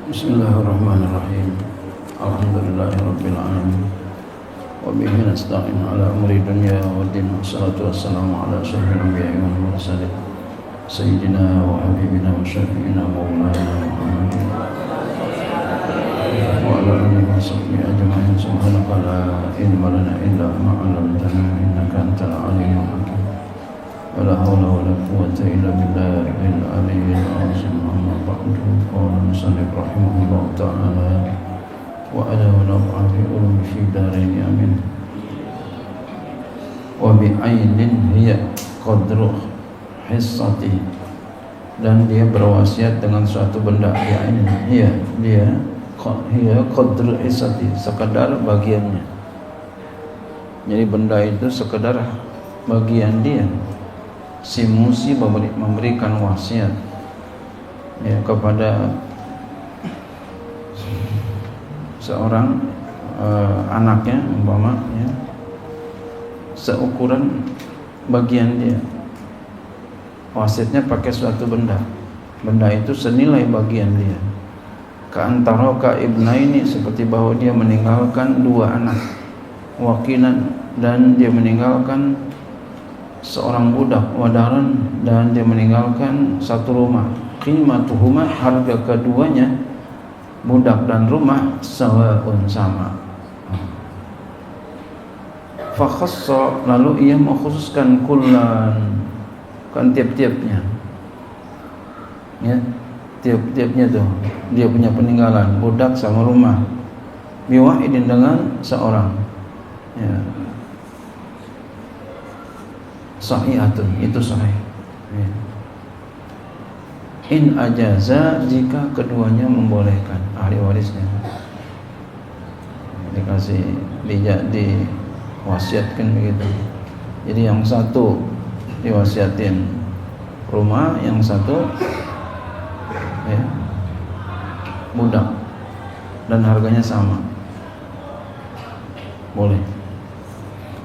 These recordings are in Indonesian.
Bismillahirrahmanirrahim. Alhamdulillahirabbil alamin. Wa bihi nasta'in ala umuri dunya waddin. Wassalatu wassalamu ala asyrofil anbiya'i wal mursalin. Sayyidina wa habibina wa syafi'ina maulana Muhammadin wa ala alihi wa sahbihi ajma'in. Subhanaka la ilma lana illa ma 'allamtana innaka antal alimul hakim. Wa la hawla wa la quwwata illa billahil aliyyil azim. Amma ba'du. Qala musannif rahimahullah ta'ala wa ala wa naf'a bi ulum fi darain amin. Wa bi ainin hiya qadru hissati, dan dia berwasiat dengan suatu benda. Dia qadru hissati, sekadar bagiannya. Jadi benda itu sekadar bagian dia. Si musi memberikan wasiat kepada seorang anaknya, umpama seukuran bagian dia. Wasiatnya pakai suatu benda. Benda itu senilai bagian dia. Ka'antaraka ibnaini, seperti bahwa dia meninggalkan dua anak. Wakinan, dan dia meninggalkan seorang budak. Wadaran, dan dia meninggalkan satu rumah. Qimatuhuma, harga keduanya, budak dan rumah, sawa'un, sama. Fakhassa, lalu ia mengkhususkan kullan, kan tiap-tiapnya, tiap-tiapnya tuh dia punya peninggalan, budak sama rumah, biwahidin, dengan seorang, sahihatun, itu sahih. In ajaza, jika keduanya membolehkan, ahli warisnya dikasih, diwasiatkan begitu. Jadi yang satu diwasiatin rumah, yang satu budak, dan harganya sama, boleh.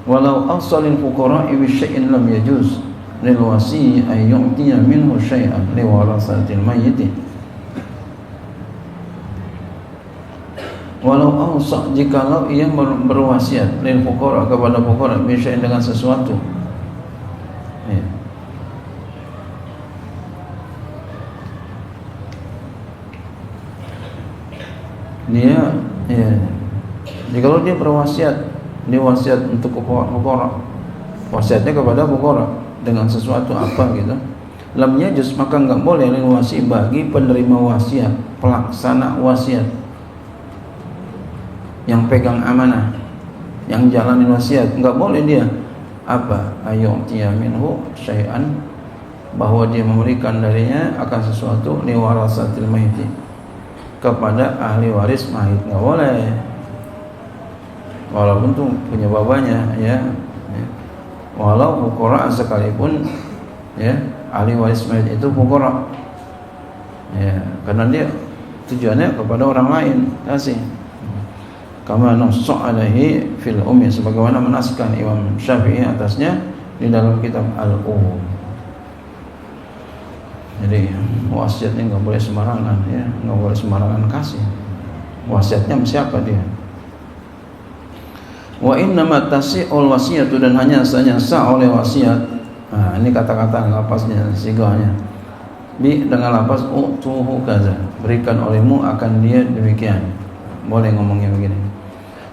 Walau awsalil fuqara'i bi syai'in lam yajuz lil wasi' ay yu'tiya minhu syai'an li warasatil mayyit. Walau awsa', jikalau ia berwasiat lil fuqara, kepada fuqara, bi syai'in, dengan sesuatu, jikalau dia berwasiat, wasiat untuk fuqara, wasiatnya kepada fuqara dengan sesuatu apa gitu, lam yajuz, maka enggak boleh lil wasi', bagi penerima wasiat, pelaksana wasiat, yang pegang amanah, yang jalanin wasiat, enggak boleh dia ayyu'tiya minhu syai'an, bahwa dia memberikan darinya akan sesuatu, li warasatil mayyit, kepada ahli waris mayit. Enggak boleh, walaupun tuh punya babanya, walau fuqara sekalipun, ahli waris mayit itu fuqara, karena dia tujuannya kepada orang lain, kasih. Kama nassa alaihi fil ummi, sebagaimana menaskan Imam Syafi'i atasnya di dalam kitab Al-Um. Jadi wasiatnya nggak boleh sembarangan, nggak boleh sembarangan kasih. Wasiatnya siapa dia? Wa innama tasi'ul wasiyatu, dan hanya sah oleh wasiat. Nah, ini kata-kata lapasnya, sigahnya. Dengan lapas utuhu kaza, berikan olehmu akan dia demikian. Boleh ngomongnya begini.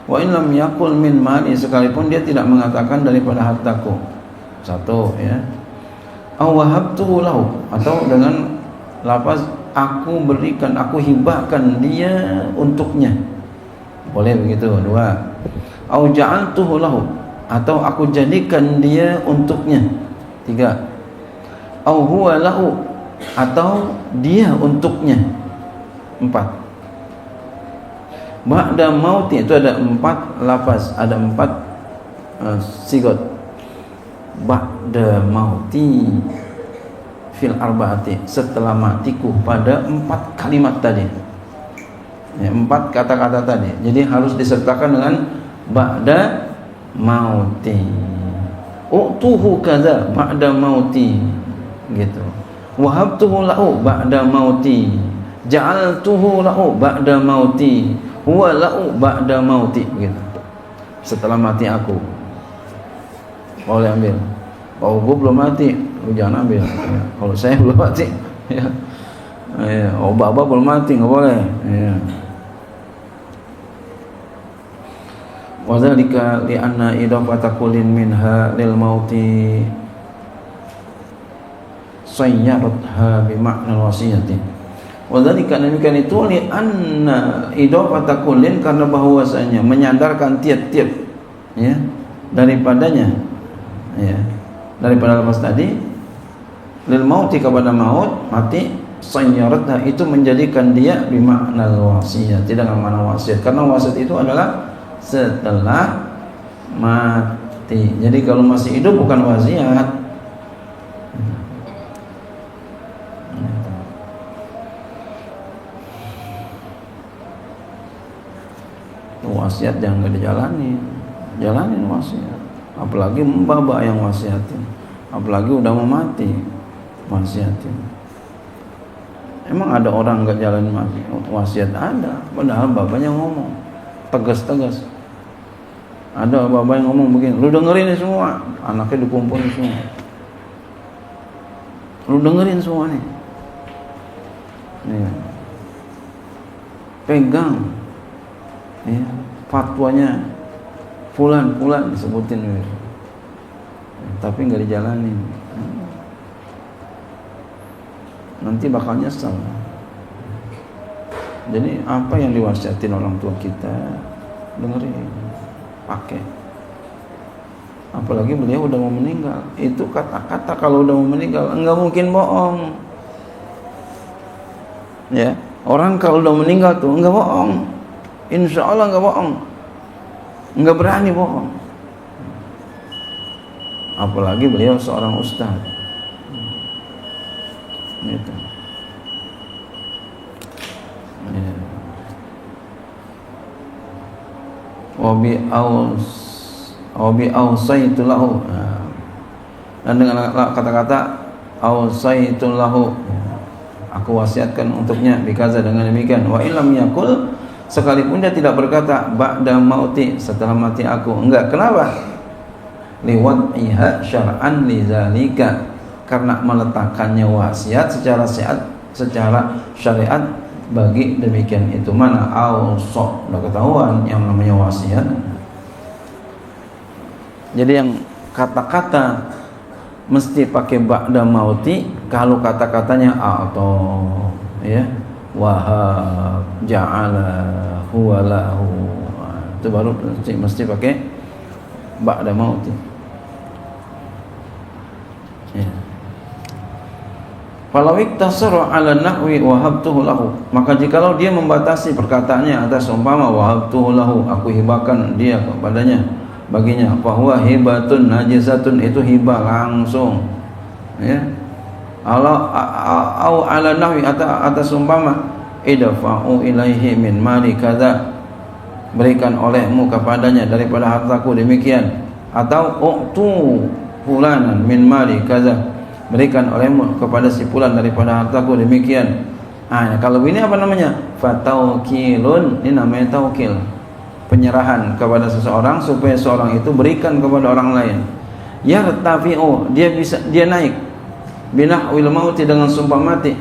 Wa in lam yaqul min mali, sekalipun dia tidak mengatakan daripada hartaku. Satu, aw wahabtuhu lahu, atau dengan lafaz aku berikan, aku hibahkan dia untuknya. Boleh begitu. Dua, aw ja'altuhu lahu, atau aku jadikan dia untuknya. Tiga, aw huwa lahu, atau dia untuknya. Empat, ba'da mauti, itu ada empat lafaz, ada empat sigot. Ba'da mauti fil arba'ati, setelah matiku, pada empat kalimat tadi, empat kata-kata tadi. Jadi harus disertakan dengan ba'da mauti, utuhu kadza ba'da mauti, gitu. Wahabtuhu lahu ba'da mauti, ja'altuhu lahu ba'da mauti huwa lahu ba'da mauti, begitu. Setelah mati aku. Boleh ambil. Kalau gue belum mati, lu jangan ambil. Ya. Kalau saya belum mati, ya. Ya. Oh, bapak belum mati, nggak boleh. Ya. Wadzalika li'anna idafata kullin minha lil mauti sayyaratha bi ma'na wasiyati. Wadzalika demikian itu li'anna idafata kullin, karena bahwasanya menyandarkan tiap-tiap ya daripadanya ya daripada lepas tadi lil mauti kepada maut, mati, sayyaratha itu menjadikan dia bi ma'na wasiyati, dengan makna wasiat, karena wasiat itu adalah setelah mati. Jadi kalau masih hidup bukan wasiat. Wasiat jangan gak dijalanin, jalanin wasiat. Apalagi mbak yang wasiatin, apalagi udah mau mati wasiatin. Emang ada orang gak jalanin wasiat? Ada, padahal bapaknya ngomong tegas-tegas. Ada bapak yang ngomong begini, lu dengerin semua, anaknya dikumpulin semua, lu dengerin semua nih, ya. Pegang ya fatwanya fulan disebutin ya. Tapi nggak dijalanin, nanti bakal nyesel. Jadi apa yang diwasiatin orang tua kita dengerin, pakai. Apalagi beliau udah mau meninggal. Itu kata-kata kalau udah mau meninggal enggak mungkin bohong. Ya, orang kalau udah meninggal tuh enggak bohong. Insya Allah enggak bohong. Enggak berani bohong. Apalagi beliau seorang ustaz. Gitu. Ya. Wabi ausaitu lahu, dan dengan kata-kata ausaitu lahu, aku wasiatkan untuknya bikaza, dengan demikian. Wa illam yakul, sekalipun dia tidak berkata ba'da mauti, setelah mati aku, enggak. Kenapa? Liwad'iha syar'an lizalika, karena meletakkannya wasiat secara syariat bagi demikian itu. Mana ausok, udah ketahuan yang namanya wasiat. Jadi yang kata-kata mesti pakai ba'da mauti kalau kata-katanya atau ya wahab, ja'ala, huwalahu, itu baru mesti pakai ba'da mauti. Ya. Kalau iktasara ala nahwi wahabtuhu lahu, maka jikalau dia membatasi perkataannya atas umpama wahabtuhu lahu, aku hibahkan dia kepadanya, baginya, fahuwa hibatun najisatun, itu hibah langsung ya. Au ala nahwi, atas umpama idfa'u ilaihi min mali kadza, berikan olehmu kepadanya daripada hartaku demikian, atau u'tu fulanan min mali kadza, berikan olehmu kepada si fulan daripada hartaku demikian. Kalau ini apa namanya? Fataukilun, ini namanya taukil, penyerahan kepada seseorang supaya seorang itu berikan kepada orang lain. Yartafi'u, dia naik binahwil mauti, dengan sumpah mati.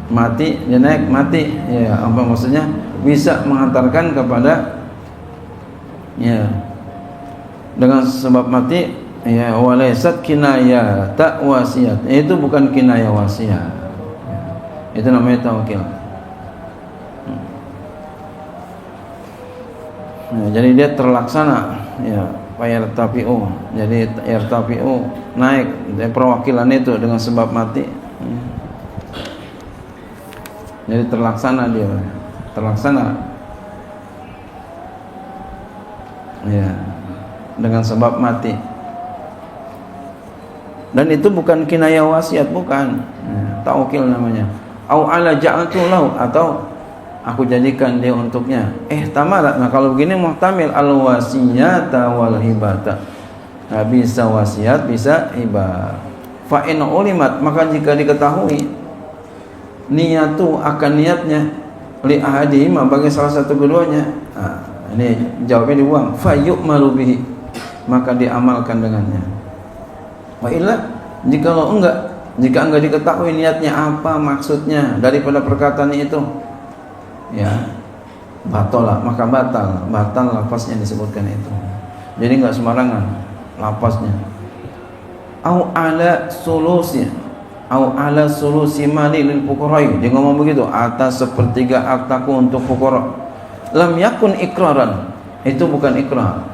Mati, dia naik mati. Ya, apa maksudnya? Bisa menghantarkan kepada ya dengan sebab mati ya, walaysat kinaya tak wasiat, itu bukan kinaya wasiat, itu namanya taukil. Ya, jadi dia terlaksana ya, yartafi'u, jadi yartafi'u naik, perwakilan itu dengan sebab mati. Jadi terlaksana dia, terlaksana ya dengan sebab mati. Dan itu bukan kinayah wasiat, bukan taukil namanya. Au ala ja'altu lahu, atau aku jadikan dia untuknya. Tamala, nah kalau begini muhtamil al wasiyata wal hibata. Nah, bisa wasiat, bisa hibah. Fa in ulimat, maka jika diketahui niyatu akan niatnya li ahadihima bagi salah satu keduanya, ini jawabnya dibuang, fa yu'malu bihi, maka diamalkan dengannya. Wa illa, jika enggak diketahui niatnya apa maksudnya daripada perkataan itu, ya batalah, maka batal lafaznya disebutkan itu. Jadi enggak sembarangan lafaznya. Au ala sulusi mali lil fuqara'i, dia ngomong begitu, atas sepertiga hartaku untuk fuqara. Lam yakun ikraran, itu bukan ikrar.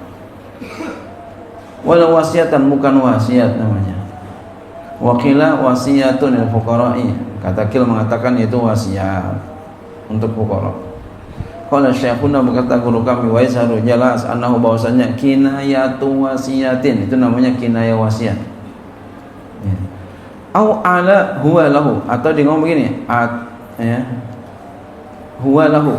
Wala wasiatan, bukan wasiat namanya. Wakila wasiyatun lil fuqara'i, kata Kil mengatakan itu wasiat untuk fuqara. Qala syekhuna, berkata guru kami, wa yazharu, jelas annahu, bahwasanya kinayatu wasiyatin, itu namanya kinaya wasiat. Au ala huwa lahu, atau dia ngomong begini, huwa lahu,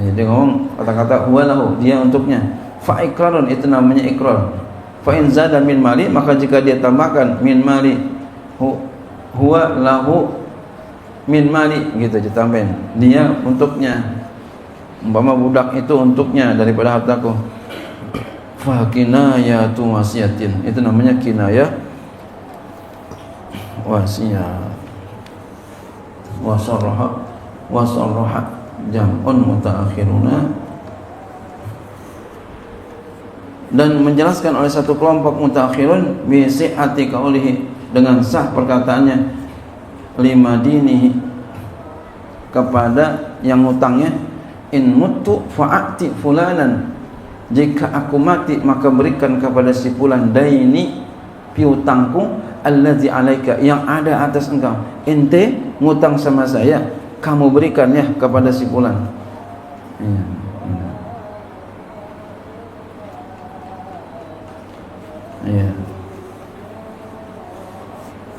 dia ngomong kata-kata huwa lahu, dia untuknya. Fa ikrarun, itu namanya ikrar. Fa in zada min mali, maka jika dia tambahkan min mali, huwa lahu min mali, gitu ditambahin, dia untuknya, umpama budak itu untuknya daripada hartaku. Fa kinayatu wasiyatin, itu namanya kinayah wasiat. Wasarraha jam'un mutaakhiruna, dan menjelaskan oleh satu kelompok mutaakhirun bi sihhati qaulihi, dengan sah perkataannya, lima dinihi, kepada yang hutangnya, in mutu fa'ati fulanan, jika aku mati maka berikan kepada si fulan daini, piutangku, allazi alaika, yang ada atas engkau, ente ngutang sama saya, kamu berikan ya kepada si fulan. Ya.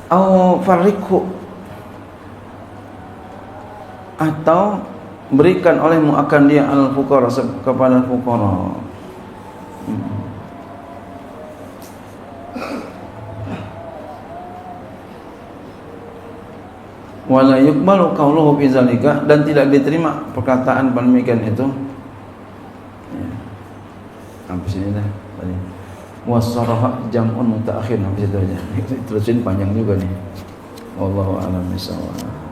Au farriqhu, atau berikan olehmu akan dia al fuqara, kepada fuqara. Wala yuqbalu qawluhu fi zalika, dan tidak diterima perkataan demikian itu. Sampai sini dah tadi. Wasaraha jam'un mutaakhir, sampai situ aja. Terusin panjang juga nih. Wallahu a'lam bishawab.